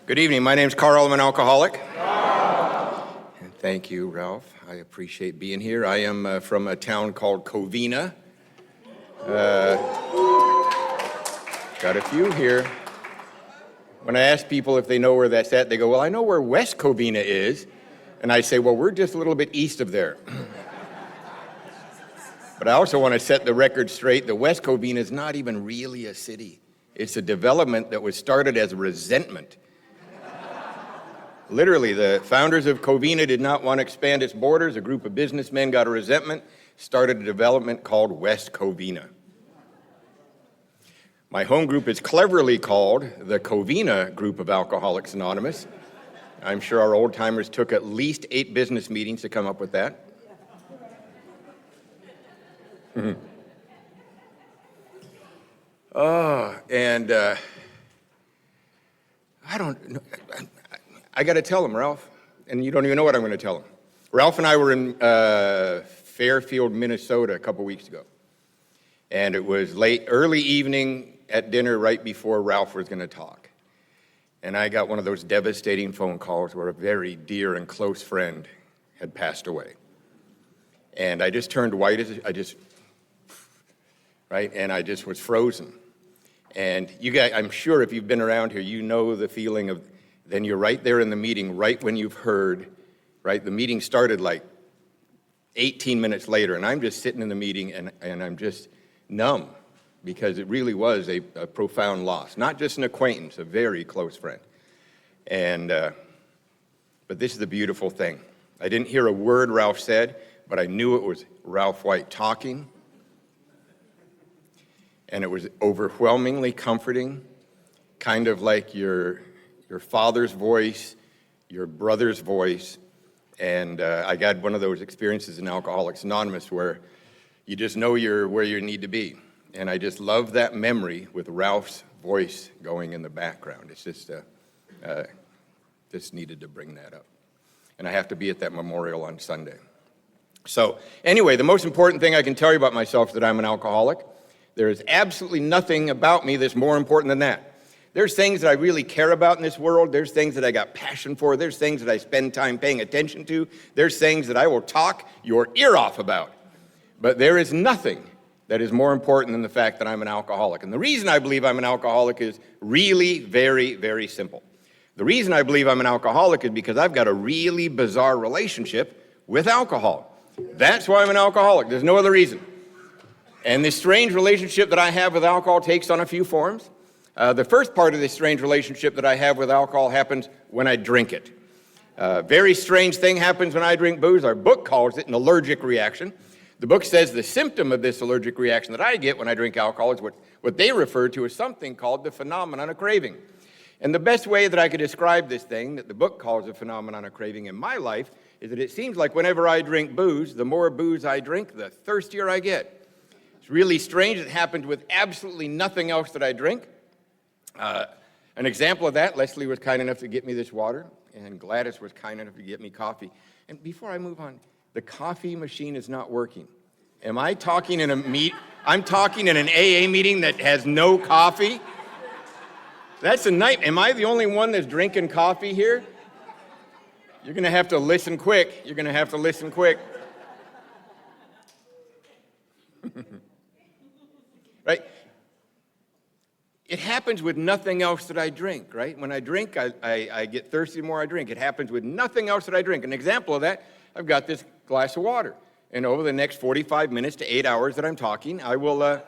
Good evening. My name's Karl. I'm an alcoholic. And thank you, Ralph. I appreciate being here. I am from a town called COVINA. Got a few here. When I ask people if they know where that's at, they go, well, I know where West Covina is. And I say, well, we're just a little bit east of there. But I also want to set the record straight. The West Covina is not even really a city. It's a development that was started as resentment. Literally, the founders of COVINA did not want to expand its borders. A group of businessmen got a resentment, started a development called West Covina. My home group is cleverly called the COVINA Group of Alcoholics Anonymous. I'm sure our old-timers took at least 8 business meetings to come up with that. I don't know. I got to tell him, Ralph, and you don't even know what I'm going to tell him. Ralph and I were in Fairfield, Minnesota a couple weeks ago, and it was early evening at dinner right before Ralph was going to talk. And I got one of those devastating phone calls where a very dear and close friend had passed away. And I just turned white, and I just was frozen. And you guys, I'm sure if you've been around here, you know the feeling of, then you're right there in the meeting, right when you've heard, right? The meeting started like 18 minutes later, and I'm just sitting in the meeting, and I'm just numb, because it really was a profound loss. Not just an acquaintance, a very close friend. And, but this is the beautiful thing. I didn't hear a word Ralph said, but I knew it was Ralph White talking. And it was overwhelmingly comforting, kind of like your father's voice, your brother's voice. And I got one of those experiences in Alcoholics Anonymous where you just know you're where you need to be. And I just love that memory with Ralph's voice going in the background. It's just needed to bring that up. And I have to be at that memorial on Sunday. So anyway, the most important thing I can tell you about myself is that I'm an alcoholic. There is absolutely nothing about me that's more important than that. There's things that I really care about in this world. There's things that I got passion for. There's things that I spend time paying attention to. There's things that I will talk your ear off about. But there is nothing that is more important than the fact that I'm an alcoholic. And the reason I believe I'm an alcoholic is really very, very simple. The reason I believe I'm an alcoholic is because I've got a really bizarre relationship with alcohol. That's why I'm an alcoholic. There's no other reason. And this strange relationship that I have with alcohol takes on a few forms. The first part of this strange relationship that I have with alcohol happens when I drink it. Very strange thing happens when I drink booze. Our book calls it an allergic reaction. The book says the symptom of this allergic reaction that I get when I drink alcohol is what they refer to as something called the phenomenon of craving. And the best way that I could describe this thing that the book calls a phenomenon of craving in my life is that it seems like whenever I drink booze, the more booze I drink, the thirstier I get. It's really strange. It happens with absolutely nothing else that I drink. An example of that, Leslie was kind enough to get me this water, and Gladys was kind enough to get me coffee. And before I move on, the coffee machine is not working. Am I talking in I'm talking in an AA meeting that has no coffee? That's a nightmare. Am I the only one that's drinking coffee here? You're going to have to listen quick. You're going to have to listen quick. Right? It happens with nothing else that I drink, right? When I drink, I get thirsty the more I drink. It happens with nothing else that I drink. An example of that, I've got this glass of water. And over the next 45 minutes to 8 hours that I'm talking, I will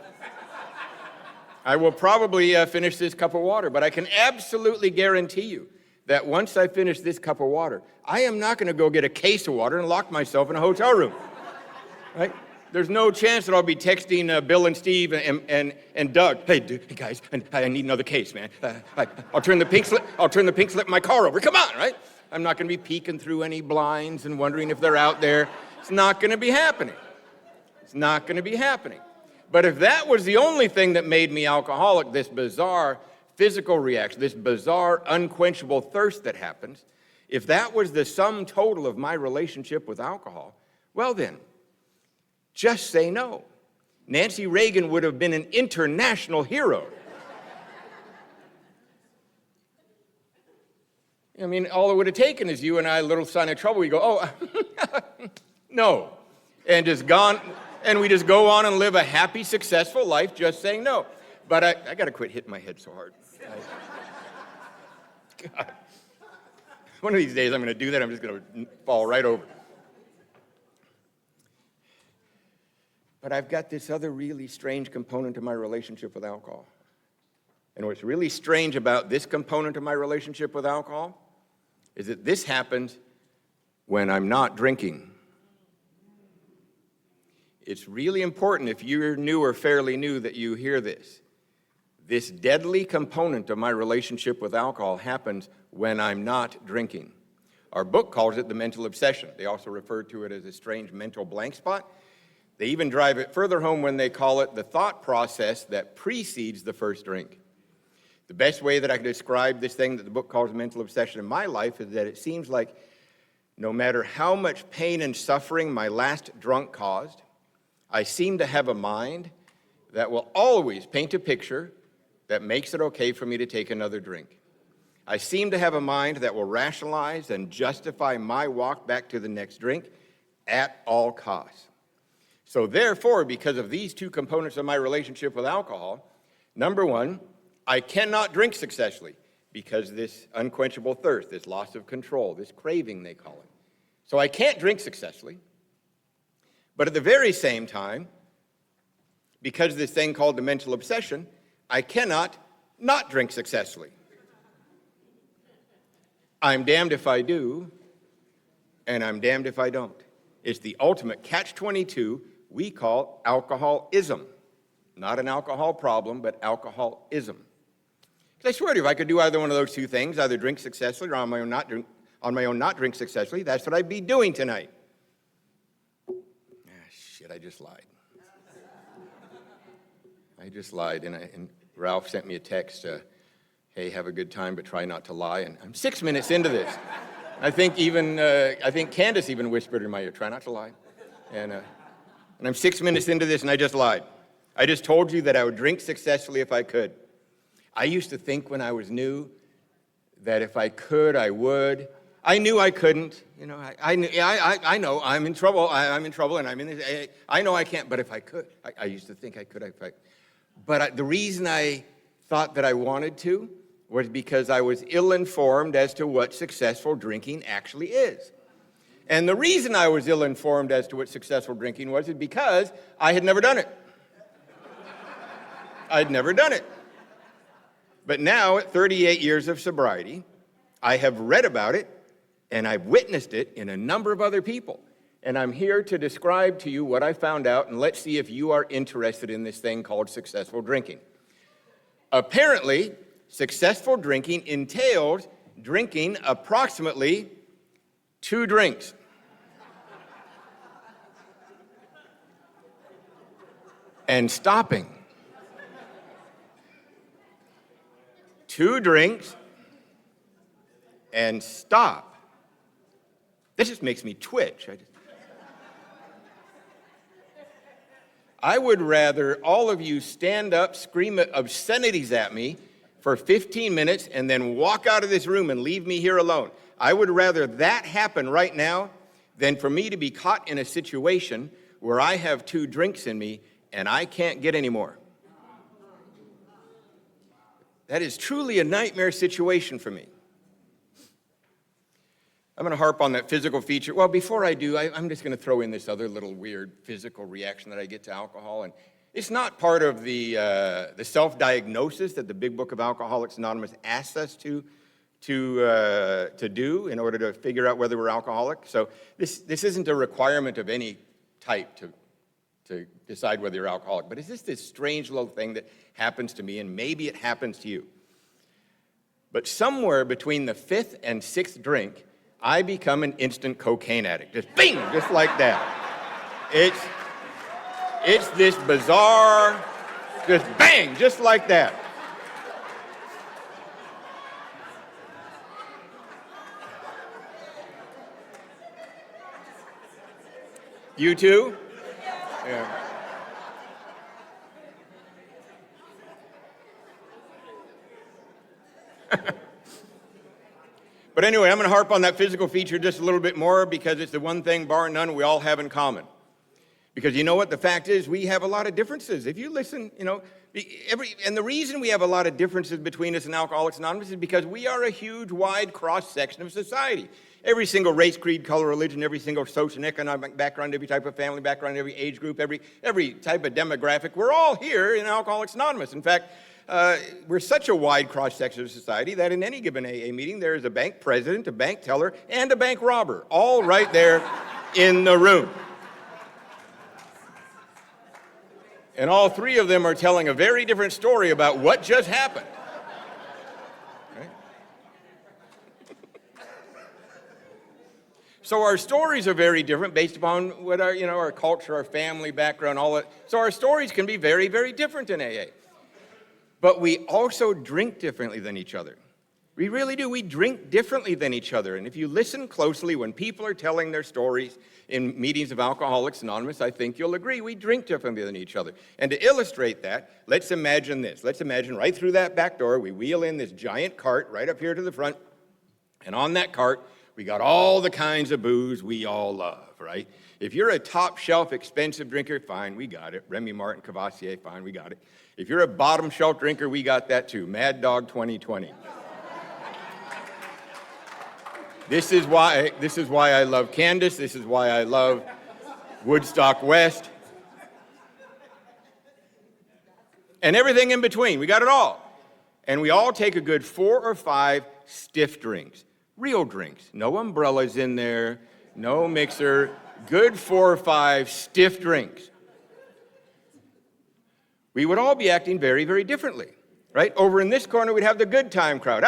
probably finish this cup of water. But I can absolutely guarantee you that once I finish this cup of water, I am not going to go get a case of water and lock myself in a hotel room, right? There's no chance that I'll be texting Bill and Steve and Doug. Hey, guys, I need another case, man. I'll turn the pink slip in my car over. Come on, right? I'm not going to be peeking through any blinds and wondering if they're out there. It's not going to be happening. It's not going to be happening. But if that was the only thing that made me alcoholic, this bizarre physical reaction, this bizarre unquenchable thirst that happens, if that was the sum total of my relationship with alcohol, well then, just say no. Nancy Reagan would have been an international hero. I mean, all it would have taken is you and I, a little sign of trouble. We go, oh, no. And just gone, and we just go on and live a happy, successful life just saying no. But I got to quit hitting my head so hard. God. One of these days I'm going to do that. I'm just going to fall right over. But I've got this other really strange component to my relationship with alcohol. And what's really strange about this component of my relationship with alcohol is that this happens when I'm not drinking. It's really important, if you're new or fairly new, that you hear this. This deadly component of my relationship with alcohol happens when I'm not drinking. Our book calls it the mental obsession. They also refer to it as a strange mental blank spot. They even drive it further home when they call it the thought process that precedes the first drink. The best way that I can describe this thing that the book calls mental obsession in my life is that it seems like no matter how much pain and suffering my last drunk caused, I seem to have a mind that will always paint a picture that makes it okay for me to take another drink. I seem to have a mind that will rationalize and justify my walk back to the next drink at all costs. So therefore, because of these two components of my relationship with alcohol, number one, I cannot drink successfully because this unquenchable thirst, this loss of control, this craving they call it. So I can't drink successfully. But at the very same time, because of this thing called the mental obsession, I cannot not drink successfully. I'm damned if I do, and I'm damned if I don't. It's the ultimate catch-22 we call alcoholism. Not an alcohol problem, but alcoholism. Because I swear to you, if I could do either one of those two things, either drink successfully or on my own not drink successfully, that's what I'd be doing tonight. Shit, I just lied. And Ralph sent me a text, hey, have a good time, but try not to lie. And I'm 6 minutes into this. I think Candace even whispered in my ear, try not to lie. And I'm 6 minutes into this, and I just lied. I just told you that I would drink successfully if I could. I used to think when I was new that if I could, I would. I knew I couldn't. You know, I know I'm in trouble. I'm in trouble, and I'm in this. I know I can't, but if I could. I used to think I could. But the reason I thought that I wanted to was because I was ill-informed as to what successful drinking actually is. And the reason I was ill-informed as to what successful drinking was is because I had never done it. I'd never done it. But now, at 38 years of sobriety, I have read about it, and I've witnessed it in a number of other people. And I'm here to describe to you what I found out, and let's see if you are interested in this thing called successful drinking. Apparently, successful drinking entails drinking approximately 2 drinks. And stopping. 2 drinks and stop. This just makes me twitch. I would rather all of you stand up, scream obscenities at me for 15 minutes and then walk out of this room and leave me here alone. I would rather that happen right now than for me to be caught in a situation where I have 2 drinks in me and I can't get any more. That is truly a nightmare situation for me. I'm going to harp on that physical feature. Well, before I do, I'm just going to throw in this other little weird physical reaction that I get to alcohol. And it's not part of the self-diagnosis that the Big Book of Alcoholics Anonymous asks us to do in order to figure out whether we're alcoholic. So this isn't a requirement of any type to decide whether you're alcoholic. But it's just this strange little thing that happens to me, and maybe it happens to you. But somewhere between the 5th and 6th drink, I become an instant cocaine addict. Just bing, just like that. It's this bizarre, just bang, just like that. You too? Yeah. But anyway, I'm going to harp on that physical feature just a little bit more because it's the one thing, bar none, we all have in common. Because you know what? The fact is we have a lot of differences. If you listen, and the reason we have a lot of differences between us and Alcoholics Anonymous is because we are a huge, wide cross-section of society. Every single race, creed, color, religion, every single social and economic background, every type of family background, every age group, every type of demographic, we're all here in Alcoholics Anonymous. In fact, we're such a wide cross-section of society that in any given AA meeting, there is a bank president, a bank teller, and a bank robber, all right there in the room. And all three of them are telling a very different story about what just happened. Right? So our stories are very different based upon what our culture, our family background, all that. So our stories can be very, very different in AA. But we also drink differently than each other. We really do. We drink differently than each other. And if you listen closely when people are telling their stories in meetings of Alcoholics Anonymous, I think you'll agree we drink differently than each other. And to illustrate that, let's imagine this. Let's imagine right through that back door, we wheel in this giant cart right up here to the front. And on that cart, we got all the kinds of booze we all love, right? If you're a top shelf expensive drinker, fine, we got it. Remy Martin, Cavassier, fine, we got it. If you're a bottom shelf drinker, we got that too. Mad Dog 2020. This is why I love Candace. This is why I love Woodstock West. And everything in between. We got it all. And we all take a good 4 or 5 stiff drinks. Real drinks. No umbrellas in there. No mixer. Good 4 or 5 stiff drinks. We would all be acting very, very differently. Right? Over in this corner, we'd have the good time crowd.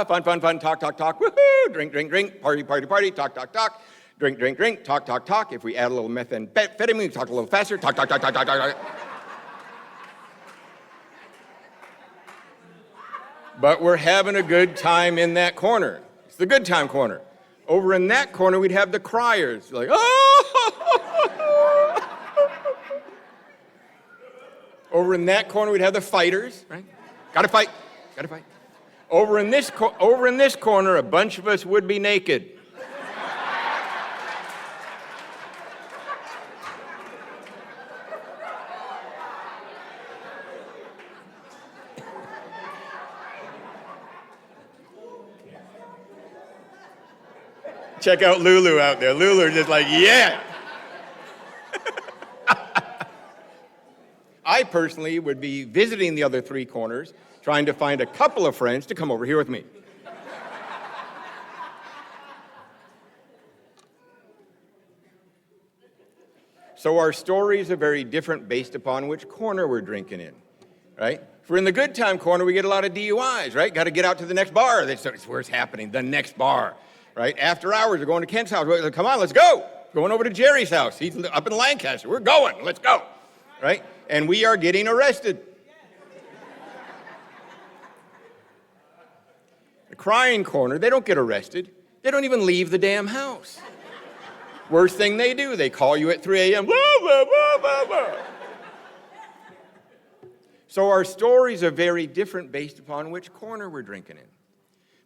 Fun, fun, fun, talk, talk, talk, woohoo, drink, drink, drink, party, party, party, talk, talk, talk, drink, drink, drink, talk, talk, talk. If we add a little methamphetamine, we talk a little faster, talk, talk, talk, talk, talk, talk. But we're having a good time in that corner. It's the good time corner. Over in that corner, we'd have the criers, like, oh! Over in that corner, we'd have the fighters, right? Gotta fight, gotta fight. Over in this corner, a bunch of us would be naked. Check out Lulu out there. Lulu just like, yeah. I personally would be visiting the other 3 corners, trying to find a couple of friends to come over here with me. So our stories are very different based upon which corner we're drinking in, right? If we're in the good time corner, we get a lot of DUIs, right? Got to get out to the next bar. That's where it's happening, the next bar, right? After hours, we're going to Kent's house. Come on, let's go. Going over to Jerry's house. He's up in Lancaster. We're going. Let's go, right? And we are getting arrested. The crying corner, they don't get arrested. They don't even leave the damn house. Worst thing they do, they call you at 3 a.m. Blah, blah, blah, blah, blah. So our stories are very different based upon which corner we're drinking in.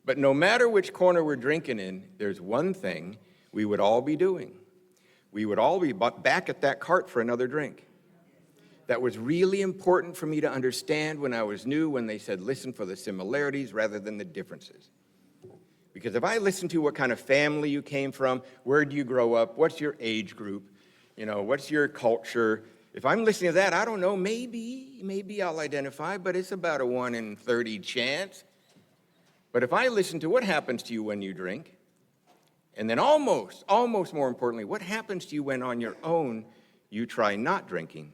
But no matter which corner we're drinking in, there's one thing we would all be doing. We would all be back at that cart for another drink. That was really important for me to understand when I was new, when they said, listen for the similarities rather than the differences. Because if I listen to what kind of family you came from, where do you grow up, what's your age group, what's your culture, if I'm listening to that, I don't know, maybe I'll identify, but it's about a 1 in 30 chance. But if I listen to what happens to you when you drink, and then almost more importantly, what happens to you when on your own you try not drinking,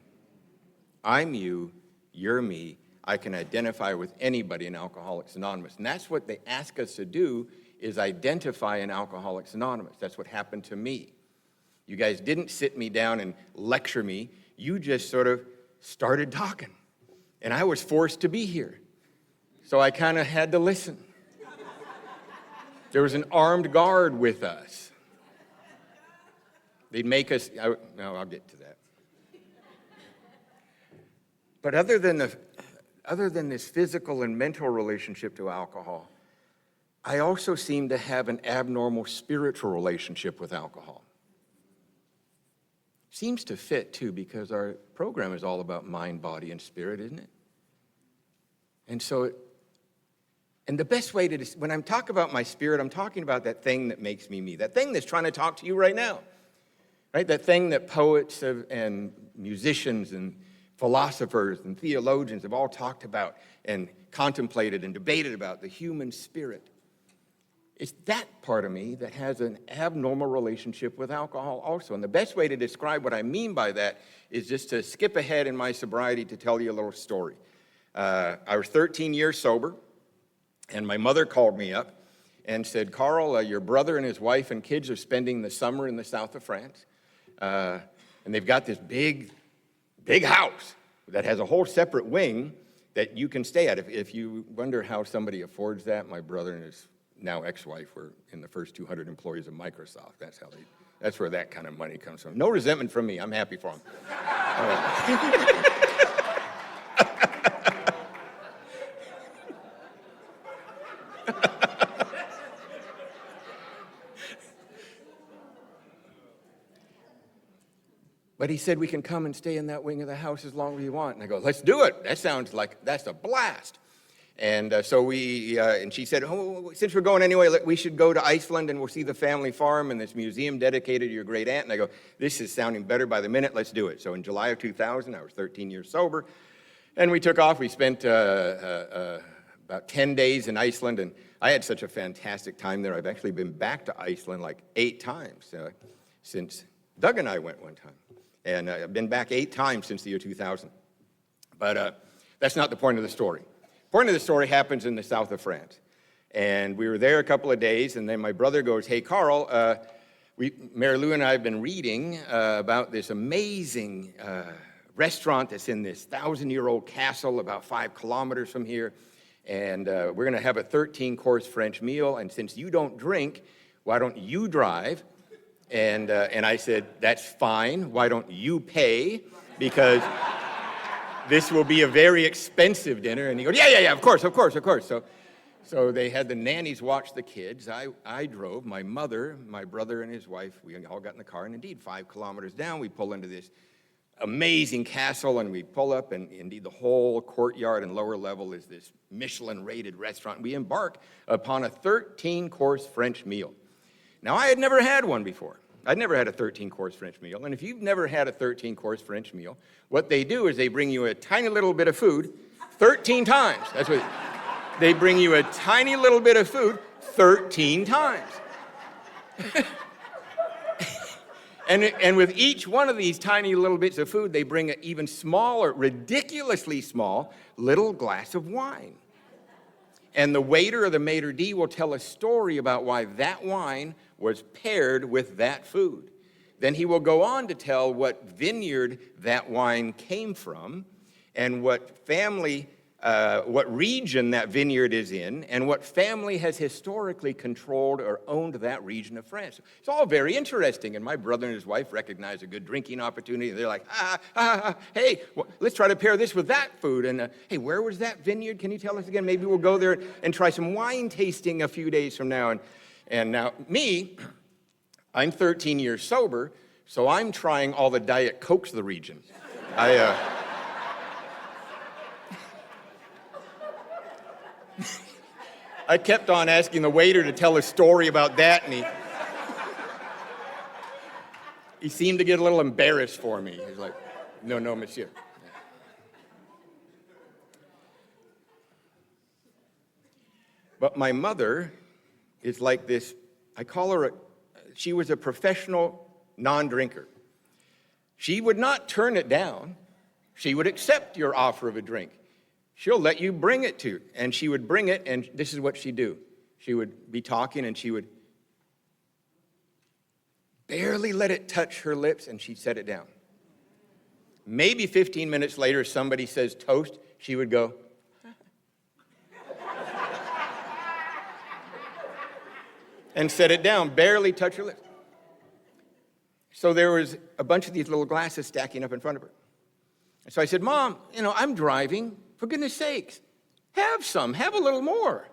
I'm you, you're me. I can identify with anybody in Alcoholics Anonymous. And that's what they ask us to do, is identify in Alcoholics Anonymous. That's what happened to me. You guys didn't sit me down and lecture me. You just sort of started talking. And I was forced to be here. So I kind of had to listen. There was an armed guard with us. They'd make us, I'll get to that. But other than this physical and mental relationship to alcohol, I also seem to have an abnormal spiritual relationship with alcohol. Seems to fit, too, because our program is all about mind, body, and spirit, isn't it? And so, and the best way to, when I'm talking about my spirit, I'm talking about that thing that makes me me, that thing that's trying to talk to you right now, right? That thing that poets and musicians and philosophers and theologians have all talked about and contemplated and debated about, the human spirit. It's that part of me that has an abnormal relationship with alcohol also. And the best way to describe what I mean by that is just to skip ahead in my sobriety to tell you a little story. I was 13 years sober, and my mother called me up and said, Karl, your brother and his wife and kids are spending the summer in the south of France. And they've got this big house that has a whole separate wing that you can stay at. If you wonder how somebody affords that, my brother and his now ex-wife were in the first 200 employees of Microsoft. That's where that kind of money comes from. No resentment from me. I'm happy for them. But he said, we can come and stay in that wing of the house as long as you want. And I go, let's do it. That sounds like that's a blast. And so and she said, oh, since we're going anyway, we should go to Iceland and we'll see the family farm and this museum dedicated to your great aunt. And I go, this is sounding better by the minute, let's do it. So in July of 2000, I was 13 years sober, and we took off. We spent about 10 days in Iceland, and I had such a fantastic time there. I've actually been back to Iceland like 8 times since Doug and I went one time. And I've been back 8 times since the year 2000. But that's not the point of the story. The point of the story happens in the south of France. And we were there a couple of days, and then my brother goes, hey, Karl, Mary Lou and I have been reading about this amazing restaurant that's in this 1,000-year-old castle about 5 kilometers from here. And we're going to have a 13-course French meal. And since you don't drink, why don't you drive? And I said, that's fine. Why don't you pay? Because this will be a very expensive dinner. And he goes, yeah, of course. So they had the nannies watch the kids. I drove. My mother, my brother, and his wife, we all got in the car. And indeed, 5 kilometers down, we pull into this amazing castle. And we pull up, and indeed, the whole courtyard and lower level is this Michelin-rated restaurant. We embark upon a 13-course French meal. Now, I had never had one before. I'd never had a 13-course French meal. And if you've never had a 13-course French meal, what they do is they bring you a tiny little bit of food 13 times. That's what they bring you, a tiny little bit of food 13 times. And with each one of these tiny little bits of food, they bring an even smaller, ridiculously small, little glass of wine. And the waiter or the maitre d' will tell a story about why that wine was paired with that food. Then he will go on to tell what vineyard that wine came from, and what family, what region that vineyard is in, and what family has historically controlled or owned that region of France. It's all very interesting, and my brother and his wife recognize a good drinking opportunity. They're like, hey, let's try to pair this with that food. And hey, where was that vineyard? Can you tell us again? Maybe we'll go there and try some wine tasting a few days from now. And now me, I'm 13 years sober, so I'm trying all the Diet Cokes of the region. I kept on asking the waiter to tell a story about that, and he seemed to get a little embarrassed for me. He's like, no, monsieur. But my mother is like this, I call her, she was a professional non-drinker. She would not turn it down. She would accept your offer of a drink. She'll let you bring it to her. And she would bring it, and this is what she'd do. She would be talking, and she would barely let it touch her lips, and she'd set it down. Maybe 15 minutes later, somebody says toast, she would go, and set it down, barely touch her lips. So there was a bunch of these little glasses stacking up in front of her. So I said, Mom, I'm driving. For goodness sakes, have a little more.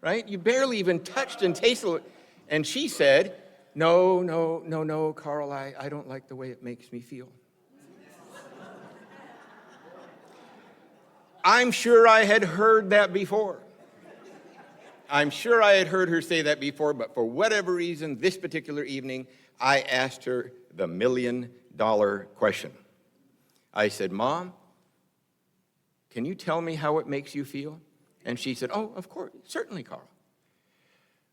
right? You barely even touched and tasted it. And she said, no, Karl, I don't like the way it makes me feel. I'm sure I had heard that before. I'm sure I had heard her say that before, but for whatever reason, this particular evening, I asked her the million-dollar question. I said, Mom, can you tell me how it makes you feel? And she said, oh, of course, certainly, Karl.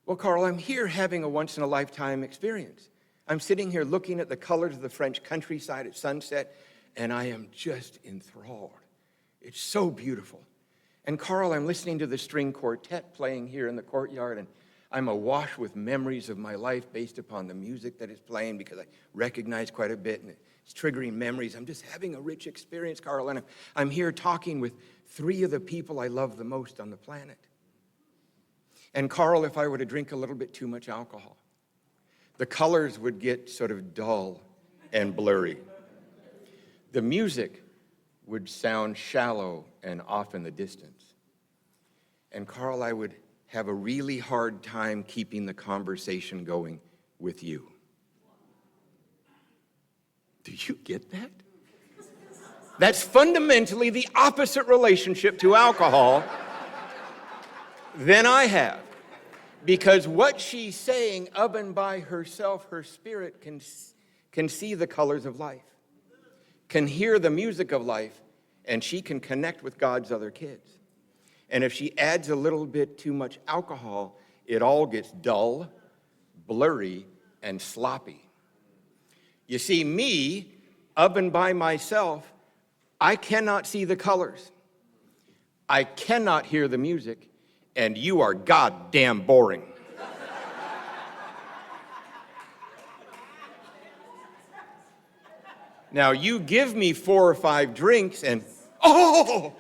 Well, Karl, I'm here having a once-in-a-lifetime experience. I'm sitting here looking at the colors of the French countryside at sunset, and I am just enthralled. It's so beautiful. And Karl, I'm listening to the string quartet playing here in the courtyard, and I'm awash with memories of my life based upon the music that is playing because I recognize quite a bit, and it's triggering memories. I'm just having a rich experience, Karl, and I'm here talking with 3 of the people I love the most on the planet. And Karl, if I were to drink a little bit too much alcohol, the colors would get sort of dull and blurry. The music would sound shallow and off in the distance. And Karl, I would have a really hard time keeping the conversation going with you. Do you get that? That's fundamentally the opposite relationship to alcohol than I have. Because what she's saying of and by herself, her spirit can see the colors of life, can hear the music of life, and she can connect with God's other kids. And if she adds a little bit too much alcohol, it all gets dull, blurry, and sloppy. You see, me, of and by myself, I cannot see the colors. I cannot hear the music, and you are goddamn boring. Now, you give me 4 or 5 drinks and, oh,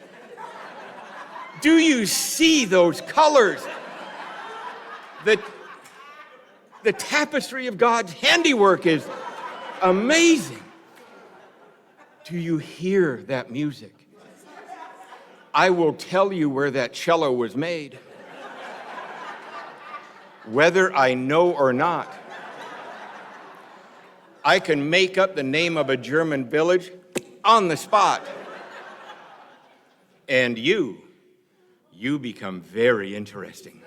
do you see those colors? The tapestry of God's handiwork is amazing. Do you hear that music? I will tell you where that cello was made, whether I know or not. I can make up the name of a German village on the spot. And you become very interesting.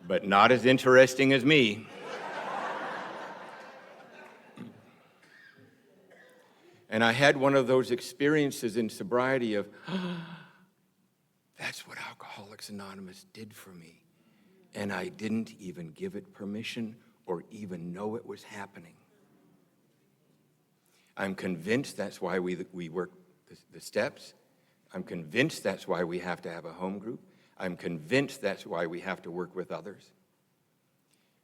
But not as interesting as me. And I had one of those experiences in sobriety of, that's what Alcoholics Anonymous did for me. And I didn't even give it permission or even know it was happening. I'm convinced that's why we work the steps. I'm convinced that's why we have to have a home group. I'm convinced that's why we have to work with others.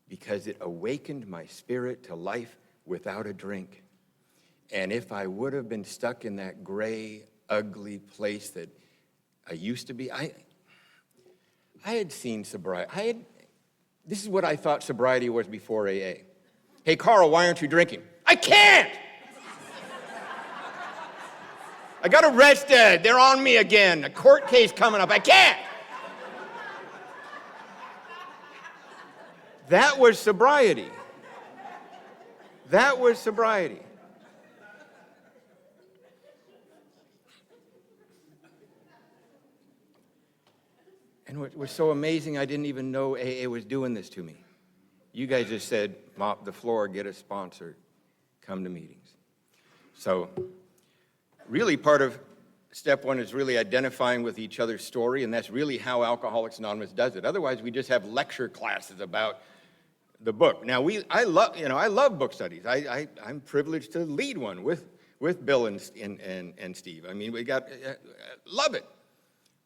Because it awakened my spirit to life without a drink. And if I would have been stuck in that gray, ugly place that I used to be, I had seen sobriety. This is what I thought sobriety was before AA. Hey, Karl, why aren't you drinking? I can't! I got arrested. They're on me again. A court case coming up. I can't! That was sobriety. That was sobriety. And what was so amazing, I didn't even know AA was doing this to me. You guys just said, mop the floor, get a sponsor, come to meetings. So really part of step 1 is really identifying with each other's story, and that's really how Alcoholics Anonymous does it. Otherwise, we just have lecture classes about the book. Now, I love book studies. I'm privileged to lead one with Bill and Steve. I mean, love it.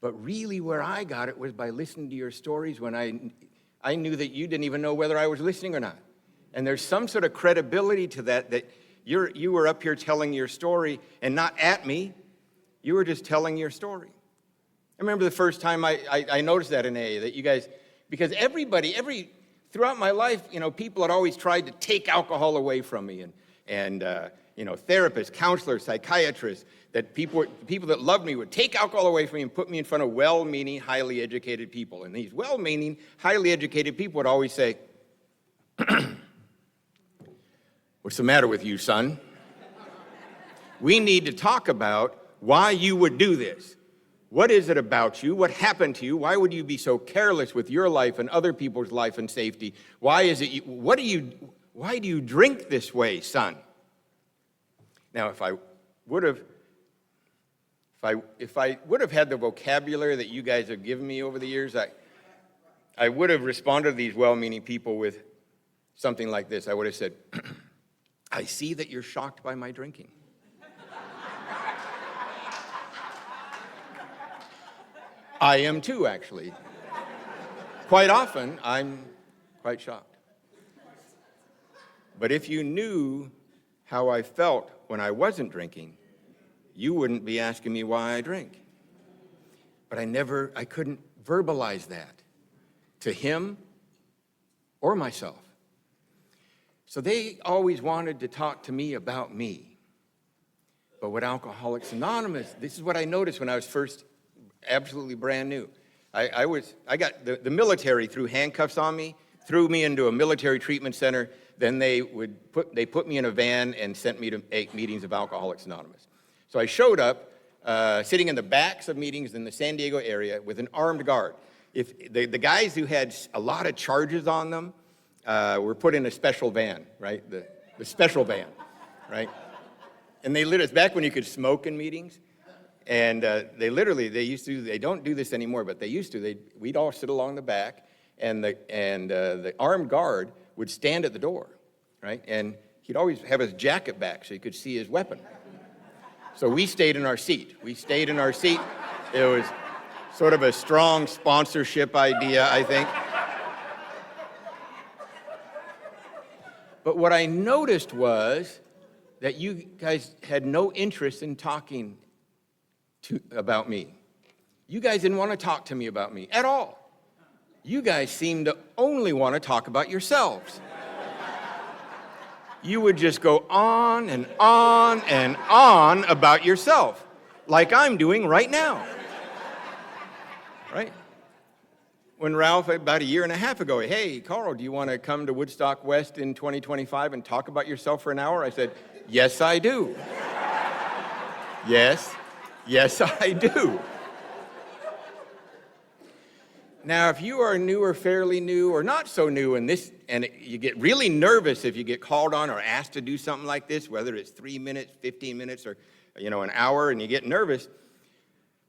But really where I got it was by listening to your stories when I knew that you didn't even know whether I was listening or not. And there's some sort of credibility to that you were up here telling your story and not at me. You were just telling your story. I remember the first time I noticed that in AA, that you guys, because throughout my life, people had always tried to take alcohol away from me and therapists, counselors, psychiatrists, that people that loved me would take alcohol away from me and put me in front of well-meaning, highly educated people. And these well-meaning, highly educated people would always say, "What's the matter with you, son? We need to talk about why you would do this. What is it about you? What happened to you? Why would you be so careless with your life and other people's life and safety? Why do you drink this way, son?" Now, if I would have had the vocabulary that you guys have given me over the years, I would have responded to these well-meaning people with something like this. I would have said, "I see that you're shocked by my drinking. I am too, actually. Quite often, I'm quite shocked. But if you knew how I felt when I wasn't drinking, you wouldn't be asking me why I drink." But I couldn't verbalize that to him or myself. So they always wanted to talk to me about me. But with Alcoholics Anonymous, this is what I noticed when I was first absolutely brand new. I got the military threw handcuffs on me, threw me into a military treatment center. Then they put me in a van and sent me to 8 meetings of Alcoholics Anonymous. So I showed up sitting in the backs of meetings in the San Diego area with an armed guard. If the guys who had a lot of charges on them were put in a special van, right? The special van, right? And they lit us back when you could smoke in meetings. And they don't do this anymore, but they used to. We'd all sit along the back, and the armed guard would stand at the door, right? And he'd always have his jacket back so you could see his weapon. So we stayed in our seat. It was sort of a strong sponsorship idea, I think. But what I noticed was that you guys had no interest in talking about me. You guys didn't want to talk to me about me at all. You guys seemed to only want to talk about yourselves. You would just go on and on and on about yourself, like I'm doing right now. Right? When Ralph, about a year and a half ago, "Hey, Karl, do you want to come to Woodstock West in 2025 and talk about yourself for an hour?" I said, "Yes, I do." Yes, I do. Now, if you are new or fairly new or not so new and you get really nervous if you get called on or asked to do something like this, whether it's 3 minutes, 15 minutes, or an hour, and you get nervous,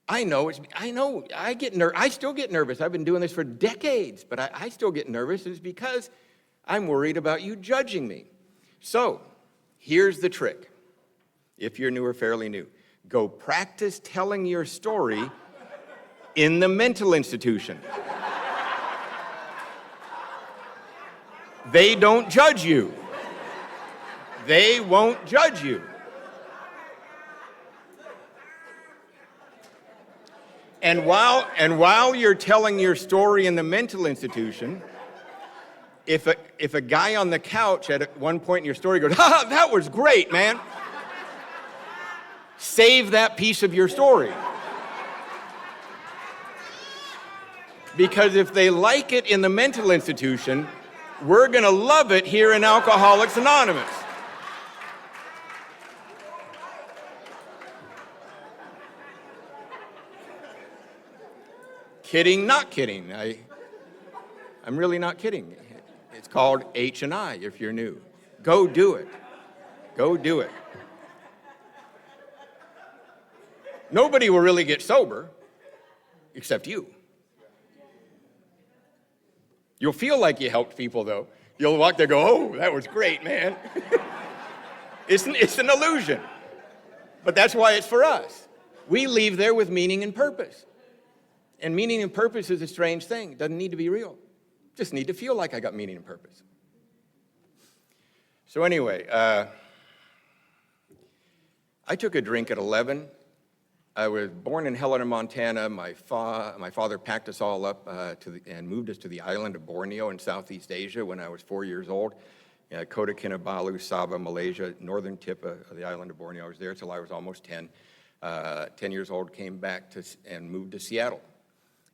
I still get nervous. I've been doing this for decades, but I still get nervous. It's because I'm worried about you judging me. So, here's the trick. If you're new or fairly new, go practice telling your story in the mental institution. They don't judge you. They won't judge you. And while you're telling your story in the mental institution, if a guy on the couch at one point in your story goes, "Ha, that was great, man," save that piece of your story. Because if they like it in the mental institution, we're going to love it here in Alcoholics Anonymous. Kidding, not kidding. I'm really not kidding. It's called H&I if you're new. Go do it. Go do it. Nobody will really get sober except you. You'll feel like you helped people, though. You'll walk there and go, "Oh, that was great, man." It's an illusion. But that's why it's for us. We leave there with meaning and purpose. And meaning and purpose is a strange thing. It doesn't need to be real. Just need to feel like I got meaning and purpose. So anyway, I took a drink at 11. I was born in Helena, Montana. My father packed us all up and moved us to the island of Borneo in Southeast Asia when I was 4 years old. Kota Kinabalu, Sabah, Malaysia, northern tip of the island of Borneo. I was there till I was almost 10. 10 years old, came back and moved to Seattle.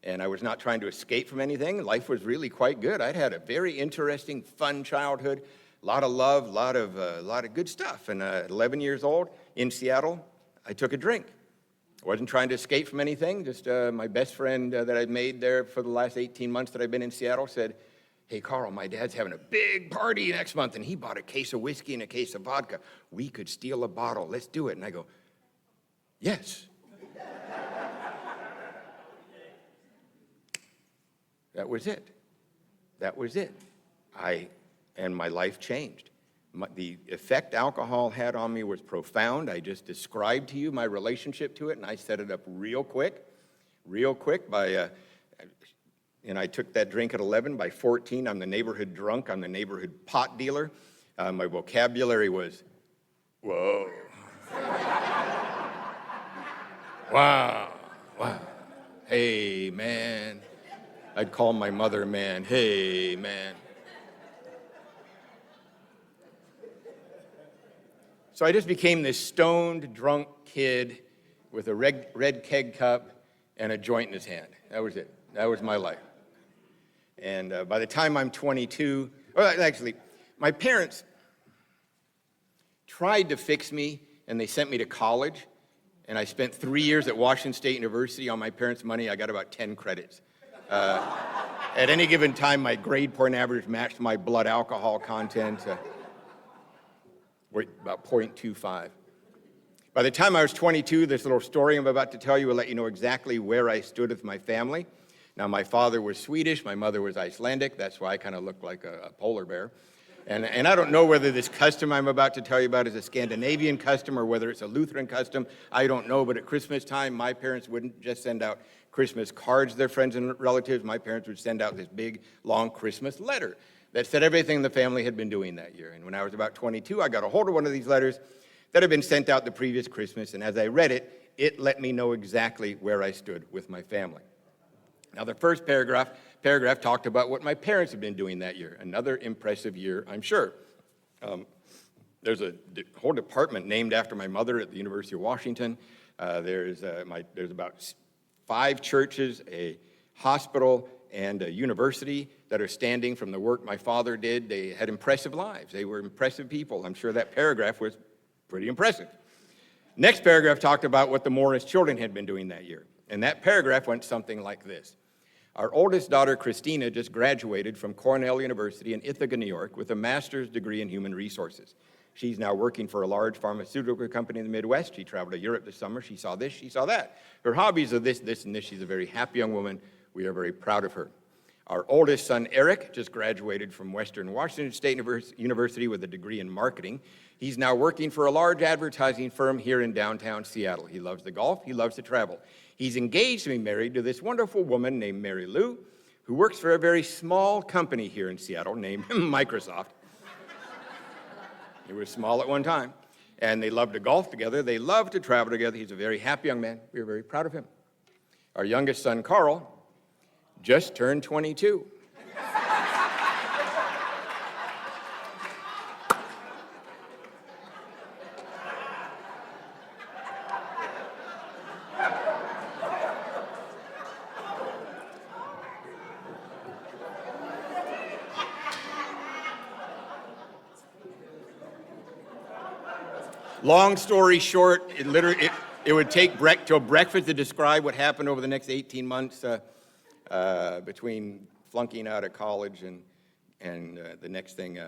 And I was not trying to escape from anything. Life was really quite good. I'd had a very interesting, fun childhood, a lot of love, a lot of good stuff. And at 11 years old in Seattle, I took a drink. I wasn't trying to escape from anything. Just my best friend that I'd made there for the last 18 months that I've been in Seattle said, "Hey, Karl, my dad's having a big party next month, and he bought a case of whiskey and a case of vodka. We could steal a bottle. Let's do it." And I go, "Yes." That was it. That was it. And my life changed. The effect alcohol had on me was profound. I just described to you my relationship to it, and I set it up real quick by, and I took that drink at 11. By 14, I'm the neighborhood drunk. I'm the neighborhood pot dealer. My vocabulary was, whoa. Wow. Hey, man. I'd call my mother, man. Hey, man. So I just became this stoned, drunk kid with a red keg cup and a joint in his hand. That was it. That was my life. And by the time I'm 22, well, actually, my parents tried to fix me, and they sent me to college. And I spent 3 years at Washington State University on my parents' money. I got about 10 credits. At any given time, my grade point average matched my blood alcohol content. About 0.25. By the time I was 22, this little story I'm about to tell you will let you know exactly where I stood with my family. Now, my father was Swedish, my mother was Icelandic. That's why I kind of look like a polar bear. And I don't know whether this custom I'm about to tell you about is a Scandinavian custom or whether it's a Lutheran custom. I don't know, but at Christmas time, my parents wouldn't just send out Christmas cards to their friends and relatives. My parents would send out this big, long Christmas letter that said everything the family had been doing that year. And when I was about 22, I got a hold of one of these letters that had been sent out the previous Christmas, and as I read it, it let me know exactly where I stood with my family. Now, the first paragraph talked about what my parents had been doing that year. Another impressive year, I'm sure. There's a whole department named after my mother at the University of Washington. There's about 5 churches, a hospital, and a university that are standing from the work my father did. They had impressive lives. They were impressive people. I'm sure that paragraph was pretty impressive. Next paragraph talked about what the Morris children had been doing that year. And that paragraph went something like this. Our oldest daughter, Christina, just graduated from Cornell University in Ithaca, New York, with a master's degree in human resources. She's now working for a large pharmaceutical company in the Midwest. She traveled to Europe this summer. She saw this, she saw that. Her hobbies are this, and this. She's a very happy young woman. We are very proud of her. Our oldest son, Eric, just graduated from Western Washington State University with a degree in marketing. He's now working for a large advertising firm here in downtown Seattle. He loves to golf. He loves to travel. He's engaged to be married to this wonderful woman named Mary Lou, who works for a very small company here in Seattle named Microsoft. It was small at one time. And they love to golf together. They love to travel together. He's a very happy young man. We are very proud of him. Our youngest son, Karl, just turned 22. Long story short, it would take till breakfast to describe what happened over the next 18 months between flunking out of college and the next thing.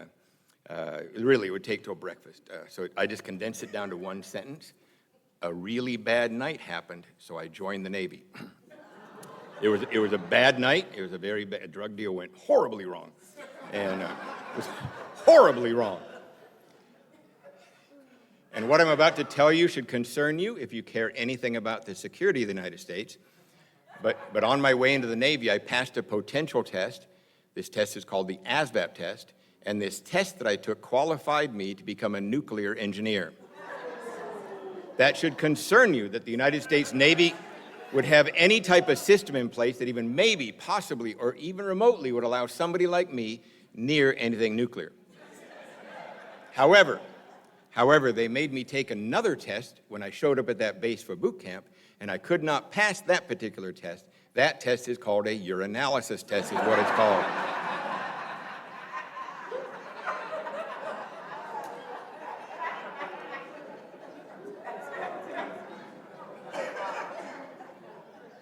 Really, it would take till breakfast. So I just condensed it down to one sentence. A really bad night happened, so I joined the Navy. It was a bad night. It was a very bad drug deal. Went horribly wrong, and it was horribly wrong. And what I'm about to tell you should concern you if you care anything about the security of the United States. But on my way into the Navy, I passed a potential test. This test is called the ASVAB test, and this test that I took qualified me to become a nuclear engineer. That should concern you that the United States Navy would have any type of system in place that even maybe, possibly, or even remotely would allow somebody like me near anything nuclear. However, they made me take another test when I showed up at that base for boot camp, and I could not pass that particular test. That test is called a urinalysis test, is what it's called.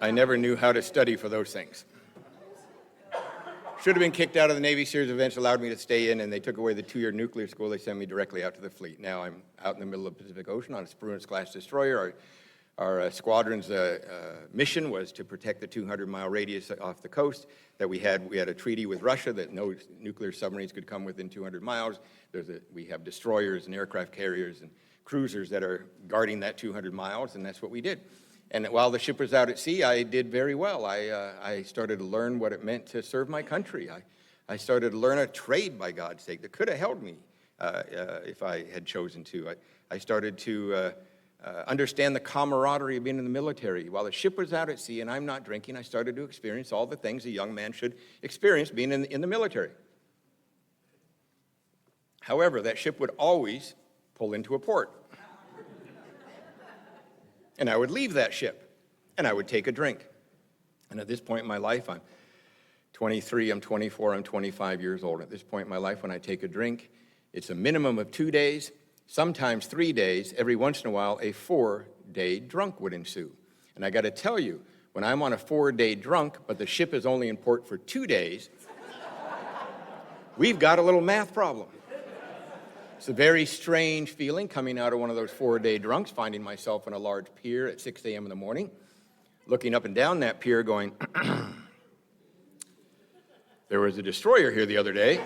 I never knew how to study for those things. Should have been kicked out of the Navy. Series of events allowed me to stay in, and they took away the 2-year nuclear school. They sent me directly out to the fleet. Now I'm out in the middle of the Pacific Ocean on a Spruance-class destroyer. Our squadron's mission was to protect the 200-mile radius off the coast that we had. We had a treaty with Russia that no nuclear submarines could come within 200 miles. We have destroyers and aircraft carriers and cruisers that are guarding that 200 miles, and that's what we did. And while the ship was out at sea, I did very well. I started to learn what it meant to serve my country. I started to learn a trade, by God's sake, that could have held me if I had chosen to. I started to understand the camaraderie of being in the military. While the ship was out at sea and I'm not drinking, I started to experience all the things a young man should experience being in the military. However, that ship would always pull into a port. And I would leave that ship, and I would take a drink. And at this point in my life, I'm 23, I'm 24, I'm 25 years old. At this point in my life, when I take a drink, it's a minimum of 2 days, sometimes 3 days. Every once in a while, a 4-day drunk would ensue. And I got to tell you, when I'm on a 4-day drunk, but the ship is only in port for 2 days, we've got a little math problem. It's a very strange feeling coming out of one of those 4-day drunks, finding myself on a large pier at 6 a.m. in the morning, looking up and down that pier going, there was a destroyer here the other day.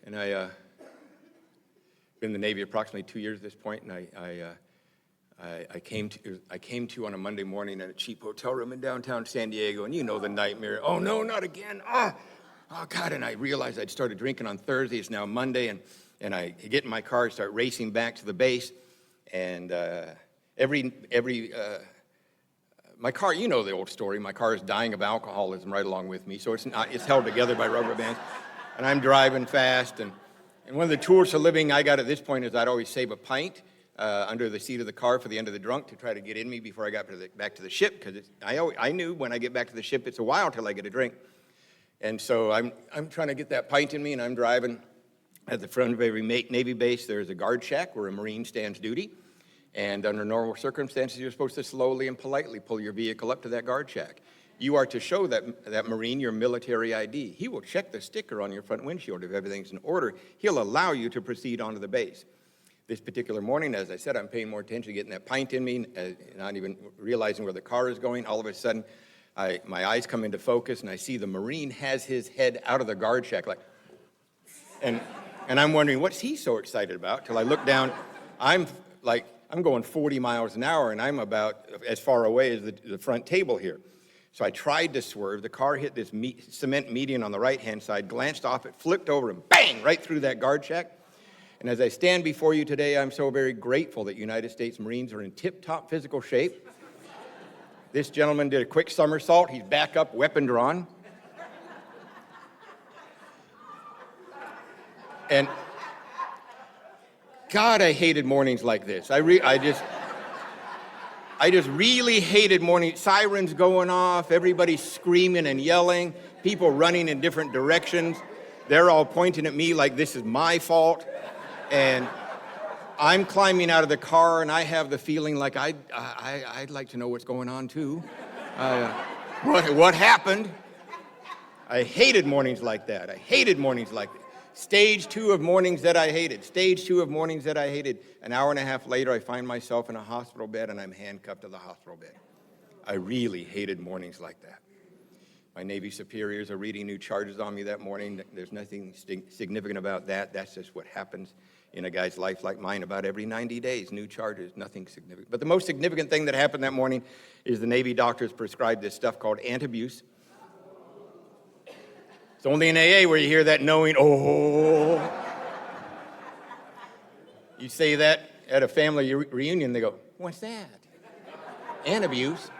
And I've been in the Navy approximately 2 years at this point, and I came to on a Monday morning at a cheap hotel room in downtown San Diego, and you know the nightmare. Oh, no, not again. Oh, God. And I realized I'd started drinking on Thursday. It's now Monday, and I get in my car and start racing back to the base. And my car, you know the old story. My car is dying of alcoholism right along with me, so it's held together by rubber bands. And I'm driving fast, and one of the tools of living I got at this point is I'd always save a pint under the seat of the car for the end of the drunk to try to get in me before I got back to the ship, because I knew when I get back to the ship, it's a while till I get a drink. And so I'm trying to get that pint in me, and I'm driving. At the front of every Navy base, there's a guard shack where a Marine stands duty. And under normal circumstances, you're supposed to slowly and politely pull your vehicle up to that guard shack. You are to show that Marine your military ID. He will check the sticker on your front windshield. If everything's in order, he'll allow you to proceed onto the base. This particular morning, as I said, I'm paying more attention to getting that pint in me, not even realizing where the car is going. All of a sudden, my eyes come into focus, and I see the Marine has his head out of the guard shack, and I'm wondering, what's he so excited about? Till I look down, I'm going 40 miles an hour, and I'm about as far away as the front table here. So I tried to swerve. The car hit this cement median on the right-hand side, glanced off it, flipped over, and bang, right through that guard shack. And as I stand before you today, I'm so very grateful that United States Marines are in tip-top physical shape. This gentleman did a quick somersault. He's back up, weapon drawn. And God, I hated mornings like this. I just really hated mornings. Sirens going off, everybody screaming and yelling, people running in different directions. They're all pointing at me like this is my fault. And I'm climbing out of the car, and I have the feeling like I'd like to know what's going on too. What happened? I hated mornings like that. Stage 2 of mornings that I hated. An hour and a half later, I find myself in a hospital bed, and I'm handcuffed to the hospital bed. I really hated mornings like that. My Navy superiors are reading new charges on me that morning. There's nothing significant about that. That's just what happens in a guy's life like mine about every 90 days. New charges, nothing significant. But the most significant thing that happened that morning is the Navy doctors prescribed this stuff called antabuse. It's only in AA where you hear that knowing, oh. You say that at a family reunion, they go, what's that? Antabuse.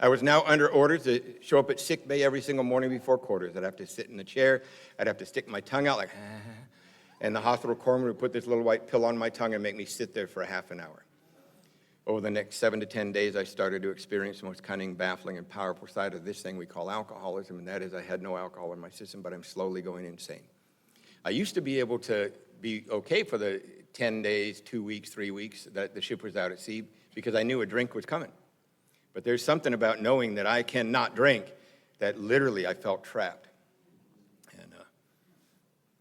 I was now under orders to show up at sick bay every single morning before quarters. I'd have to sit in the chair. I'd have to stick my tongue out like, and the hospital corpsman would put this little white pill on my tongue and make me sit there for a half an hour. Over the next 7 to 10 days, I started to experience the most cunning, baffling, and powerful side of this thing we call alcoholism, and that is I had no alcohol in my system, but I'm slowly going insane. I used to be able to be okay for the 10 days, 2 weeks, 3 weeks that the ship was out at sea because I knew a drink was coming. But there's something about knowing that I cannot drink that literally I felt trapped. And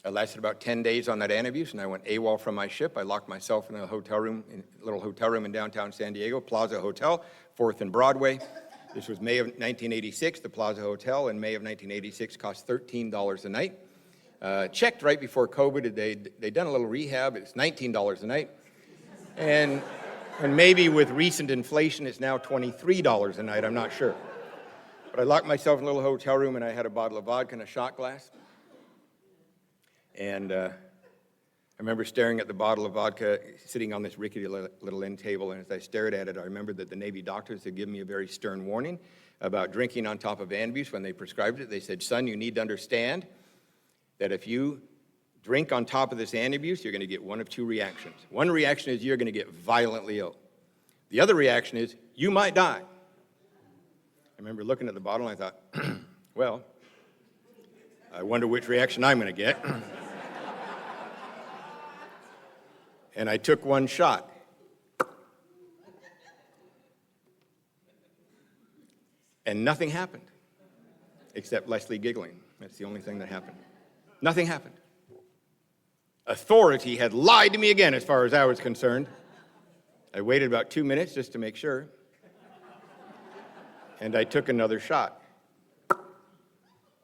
I lasted about 10 days on that antabuse, and I went AWOL from my ship. I locked myself in a little hotel room in downtown San Diego, Plaza Hotel, 4th and Broadway. This was May of 1986. The Plaza Hotel in May of 1986 cost $13 a night. Checked right before COVID. They'd done a little rehab. It's $19 a night. And maybe with recent inflation, it's now $23 a night. I'm not sure. But I locked myself in a little hotel room, and I had a bottle of vodka and a shot glass. And I remember staring at the bottle of vodka sitting on this rickety little end table, and as I stared at it, I remembered that the Navy doctors had given me a very stern warning about drinking on top of antabuse when they prescribed it. They said, son, you need to understand that if you drink on top of this antabuse, you're going to get one of two reactions. One reaction is you're going to get violently ill. The other reaction is you might die. I remember looking at the bottle and I thought, well, I wonder which reaction I'm going to get. And I took one shot. And nothing happened, except Leslie giggling. That's the only thing that happened. Nothing happened. Authority had lied to me again as far as I was concerned. I waited about 2 minutes just to make sure. And I took another shot.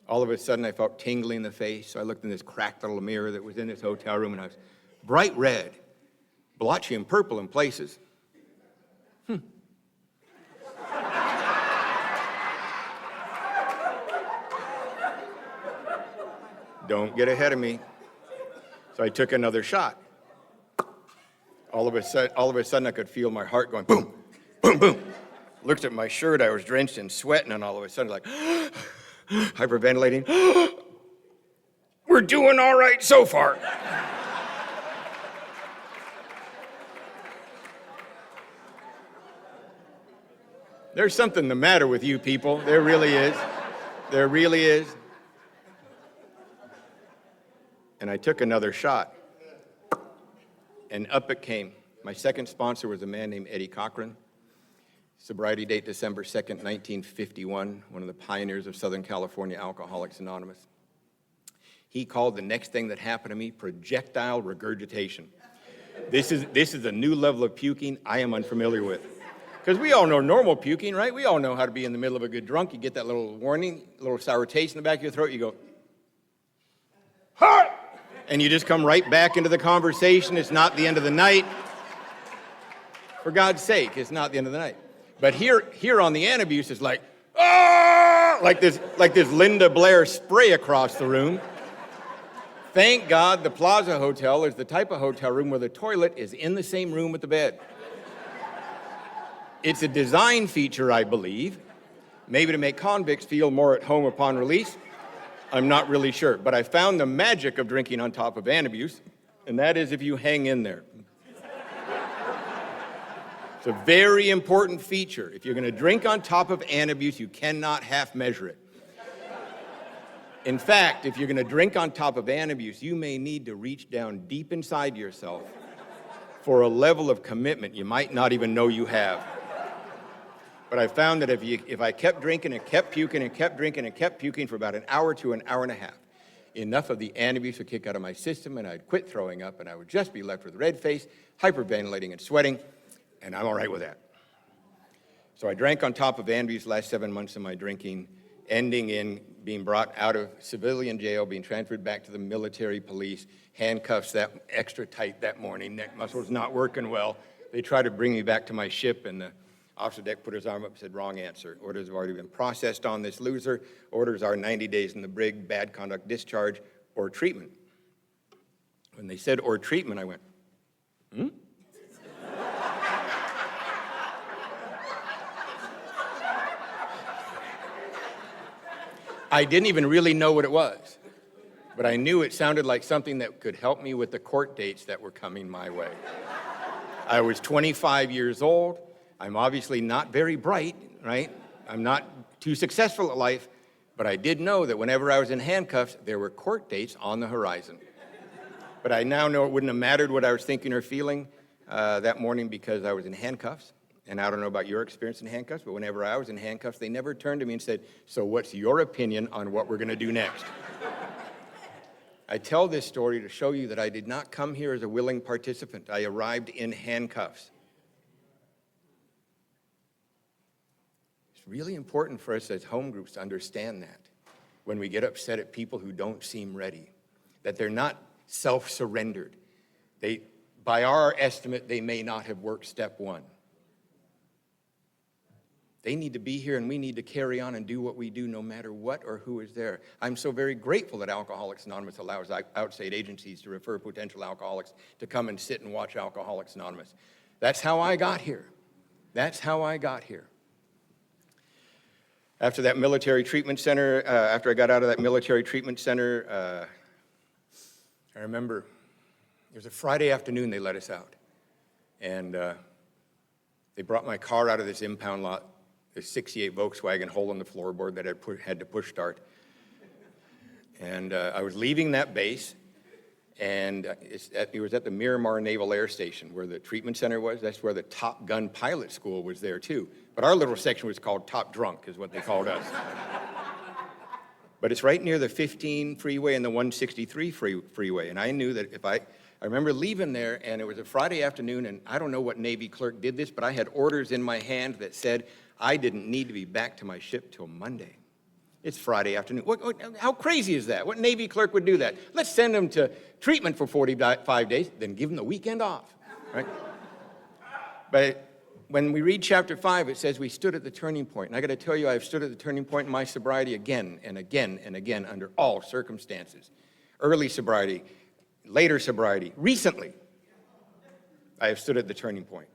All of a sudden, I felt tingling in the face. So I looked in this cracked little mirror that was in this hotel room, and I was bright red, blotchy and purple in places. Don't get ahead of me. So I took another shot. All of a sudden, I could feel my heart going boom, boom, boom. Looked at my shirt. I was drenched in sweat, and then all of a sudden, like hyperventilating. We're doing all right so far. There's something the matter with you people. There really is. There really is. And I took another shot, and up it came. My second sponsor was a man named Eddie Cochran. Sobriety date December 2nd, 1951, one of the pioneers of Southern California Alcoholics Anonymous. He called the next thing that happened to me projectile regurgitation. This is a new level of puking I am unfamiliar with. Because we all know normal puking, right? We all know how to be in the middle of a good drunk. You get that little warning, a little sour taste in the back of your throat. You go, ha! And you just come right back into the conversation. It's not the end of the night. For God's sake, it's not the end of the night. But here on the antabuse, it's like, ah! Like this Linda Blair spray across the room. Thank God the Plaza Hotel is the type of hotel room where the toilet is in the same room with the bed. It's a design feature, I believe, maybe to make convicts feel more at home upon release. I'm not really sure, but I found the magic of drinking on top of antabuse, and that is if you hang in there. It's a very important feature. If you're going to drink on top of antabuse, you cannot half measure it. In fact, if you're going to drink on top of antabuse, you may need to reach down deep inside yourself for a level of commitment you might not even know you have. But I found that if I kept drinking and kept puking and kept drinking and kept puking for about an hour to an hour and a half, enough of the antabuse would kick out of my system and I'd quit throwing up and I would just be left with red face, hyperventilating and sweating, and I'm all right with that. So I drank on top of antabuse the last 7 months of my drinking, ending in being brought out of civilian jail, being transferred back to the military police, handcuffs that extra tight that morning, neck muscles not working well. They tried to bring me back to my ship, and the officer deck put his arm up and said, wrong answer. Orders have already been processed on this loser. Orders are 90 days in the brig, bad conduct discharge, or treatment. When they said, or treatment, I went, I didn't even really know what it was, but I knew it sounded like something that could help me with the court dates that were coming my way. I was 25 years old. I'm obviously not very bright, right? I'm not too successful at life, but I did know that whenever I was in handcuffs, there were court dates on the horizon. But I now know it wouldn't have mattered what I was thinking or feeling that morning because I was in handcuffs. And I don't know about your experience in handcuffs, but whenever I was in handcuffs, they never turned to me and said, "So what's your opinion on what we're going to do next?" I tell this story to show you that I did not come here as a willing participant. I arrived in handcuffs. It's really important for us as home groups to understand that when we get upset at people who don't seem ready, that they're not self-surrendered. By our estimate, they may not have worked step one. They need to be here, and we need to carry on and do what we do no matter what or who is there. I'm so very grateful that Alcoholics Anonymous allows outside agencies to refer potential alcoholics to come and sit and watch Alcoholics Anonymous. That's how I got here. That's how I got here. After that military treatment center, after I got out of that military treatment center, I remember it was a Friday afternoon they let us out. And they brought my car out of this impound lot, this 68 Volkswagen hole in the floorboard that had to push start. And I was leaving that base, and it was at the Miramar Naval Air Station where the treatment center was. That's where the Top Gun pilot school was there too. But our little section was called Top Drunk, is what they called us. But it's right near the 15 freeway and the 163 freeway. And I knew that I remember leaving there, and it was a Friday afternoon, and I don't know what Navy clerk did this, but I had orders in my hand that said I didn't need to be back to my ship till Monday. It's Friday afternoon. How crazy is that? What Navy clerk would do that? Let's send them to treatment for 45 days, then give them the weekend off, right? But when we read chapter 5, it says we stood at the turning point. And I got to tell you, I've stood at the turning point in my sobriety again and again and again under all circumstances. Early sobriety, later sobriety, recently, I have stood at the turning point.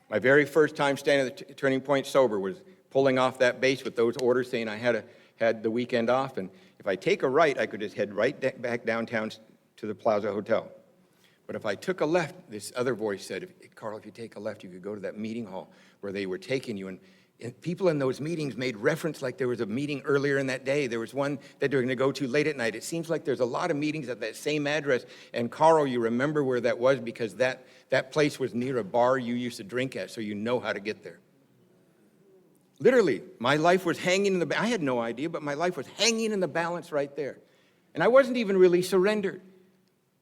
My very first time standing at the turning point sober was pulling off that base with those orders saying I had the weekend off, and if I take a right, I could just head right back downtown to the Plaza Hotel. But if I took a left, this other voice said, "Karl, if you take a left, you could go to that meeting hall where they were taking you." And people in those meetings made reference like there was a meeting earlier in that day. There was one that they were going to go to late at night. It seems like there's a lot of meetings at that same address. And Karl, you remember where that was because that place was near a bar you used to drink at, so you know how to get there. Literally, my life was hanging in I had no idea, but my life was hanging in the balance right there. And I wasn't even really surrendered.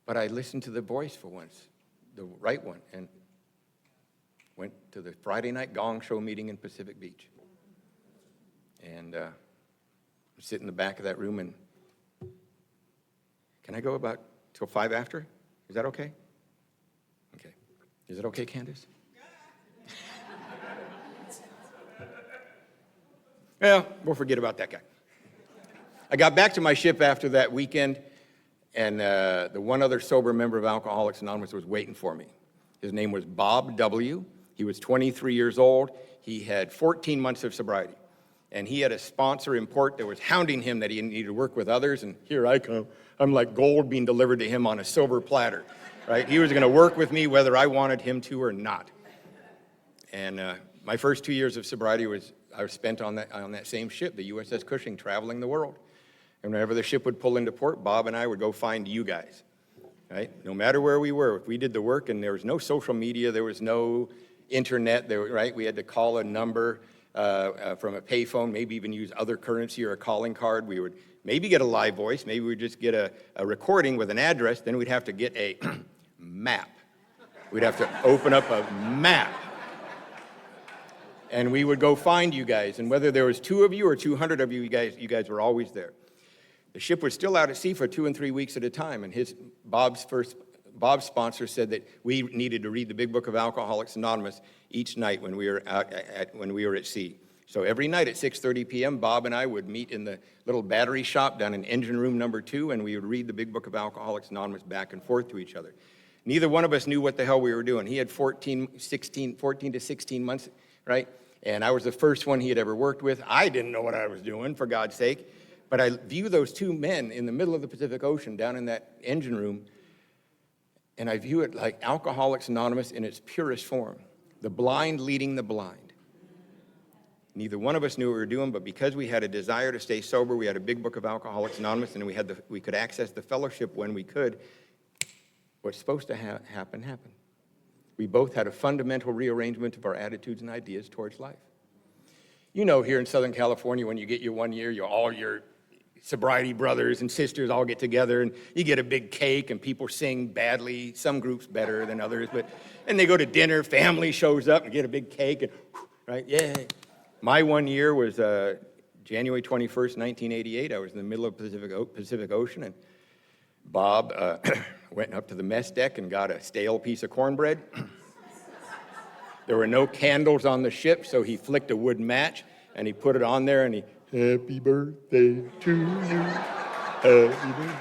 But I listened to the voice for once, the right one, and went to the Friday night gong show meeting in Pacific Beach. And sit in the back of that room, and can I go about till 5 after? Is that okay? Okay. Is it okay, Candace? Well, we'll forget about that guy. I got back to my ship after that weekend, and the one other sober member of Alcoholics Anonymous was waiting for me. His name was Bob W. He was 23 years old. He had 14 months of sobriety. And he had a sponsor in port that was hounding him that he needed to work with others. And here I come. I'm like gold being delivered to him on a silver platter, right? He was going to work with me whether I wanted him to or not. And my first 2 years of sobriety I was spent on that same ship, the USS Cushing, traveling the world. And whenever the ship would pull into port, Bob and I would go find you guys, right? No matter where we were, if we did the work and there was no social media, there was no internet, right? We had to call a number from a payphone, maybe even use other currency or a calling card. We would maybe get a live voice, maybe we'd just get a recording with an address, then we'd have to get a map. We'd have to open up a map. And we would go find you guys, and whether there was 2 of you or 200 of you, you guys were always there. The ship was still out at sea for 2 and 3 weeks at a time, and Bob's sponsor said that we needed to read the Big Book of Alcoholics Anonymous each night when we were at sea. So every night at 6:30 p.m., Bob and I would meet in the little battery shop down in engine room number 2, and we would read the Big Book of Alcoholics Anonymous back and forth to each other. Neither one of us knew what the hell we were doing. He had 14 to 16 months, right? And I was the first one he had ever worked with. I didn't know what I was doing, for God's sake. But I view those two men in the middle of the Pacific Ocean down in that engine room, and I view it like Alcoholics Anonymous in its purest form, the blind leading the blind. Neither one of us knew what we were doing, but because we had a desire to stay sober, we had a big book of Alcoholics Anonymous, and we could access the fellowship when we could. What's supposed to happen, happened. We both had a fundamental rearrangement of our attitudes and ideas towards life. You know, here in Southern California, when you get your 1 year, all your sobriety brothers and sisters all get together, and you get a big cake, and people sing badly, some groups better than others, and they go to dinner, family shows up, and get a big cake, and right, yay. My 1 year was January 21st, 1988. I was in the middle of the Pacific Ocean, and Bob went up to the mess deck and got a stale piece of cornbread. There were no candles on the ship, so he flicked a wood match, and he put it on there, and he, happy birthday to you, happy birthday.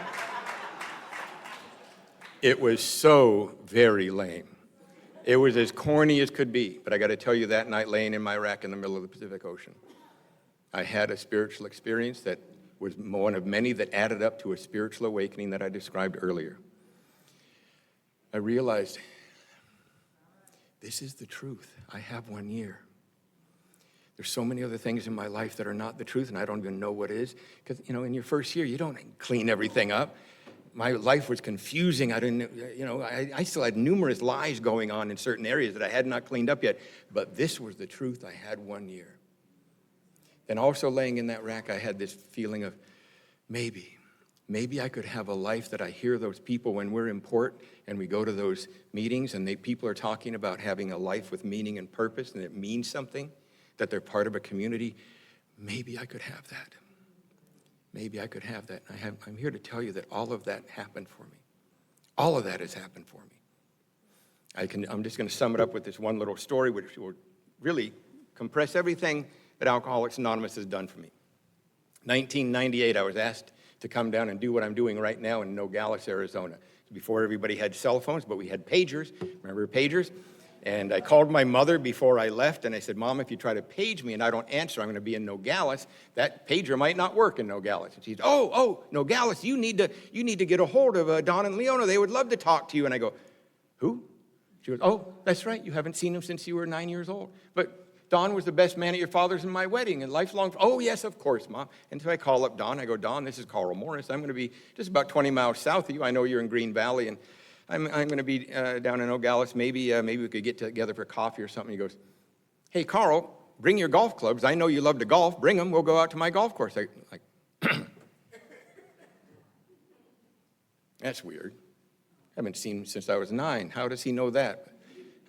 It was so very lame. It was as corny as could be, but I got to tell you, that night laying in my rack in the middle of the Pacific Ocean, I had a spiritual experience that was one of many that added up to a spiritual awakening that I described earlier. I realized, this is the truth. I have 1 year. There's so many other things in my life that are not the truth, and I don't even know what is. Because, in your first year, you don't clean everything up. My life was confusing. I still had numerous lies going on in certain areas that I had not cleaned up yet. But this was the truth. I had 1 year. Then also laying in that rack, I had this feeling of maybe I could have a life that I hear those people when we're in port and we go to those meetings and people are talking about having a life with meaning and purpose, and it means something, that they're part of a community. Maybe I could have that. Maybe I could have that. I'm here to tell you that all of that happened for me. All of that has happened for me. I'm just going to sum it up with this one little story, which will really compress everything that Alcoholics Anonymous has done for me. 1998, I was asked to come down and do what I'm doing right now in Nogales, Arizona. Before everybody had cell phones, but we had pagers. Remember pagers? And I called my mother before I left, and I said, Mom, if you try to page me and I don't answer, I'm going to be in Nogales. That pager might not work in Nogales. And she said, oh, Nogales, you need to get a hold of Don and Leona. They would love to talk to you. And I go, who? She goes, oh, that's right. You haven't seen him since you were 9 years old. But Don was the best man at your father's in my wedding, and lifelong. Oh, yes, of course, Mom. And so I call up Don. I go, Don, this is Karl Morris. I'm going to be just about 20 miles south of you. I know you're in Green Valley, and I'm going to be down in Nogales. Maybe we could get together for coffee or something. He goes, hey, Karl, bring your golf clubs. I know you love to golf. Bring them. We'll go out to my golf course. That's weird. I haven't seen him since I was 9. How does he know that?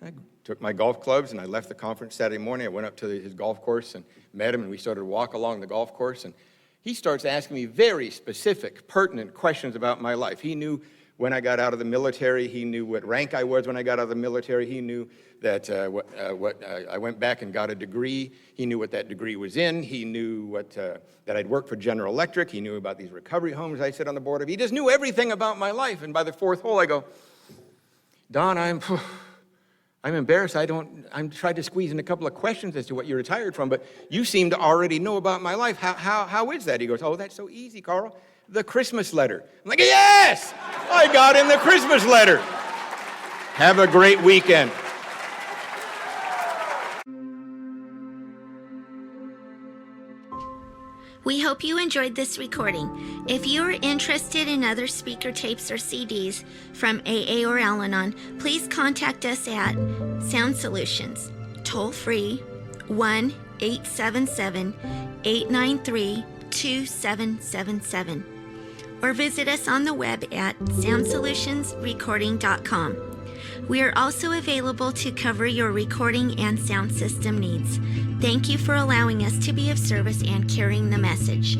I took my golf clubs, and I left the conference Saturday morning. I went up to his golf course and met him, and we started to walk along the golf course. And he starts asking me very specific, pertinent questions about my life. He knew when I got out of the military. He knew what rank I was when I got out of the military. He knew that I went back and got a degree. He knew what that degree was in. He knew that I'd worked for General Electric. He knew about these recovery homes I sit on the board of. He just knew everything about my life. And by the fourth hole, I go, Don, I'm embarrassed. I'm trying to squeeze in a couple of questions as to what you retired from, but you seem to already know about my life. How is that? He goes, oh, that's so easy, Karl. The Christmas letter. I'm like, yes! I got in the Christmas letter. Have a great weekend. We hope you enjoyed this recording. If you are interested in other speaker tapes or CDs from AA or Al-Anon, please contact us at Sound Solutions, toll free 1-877-893-2777, or visit us on the web at soundsolutionsrecording.com. We are also available to cover your recording and sound system needs. Thank you for allowing us to be of service and carrying the message.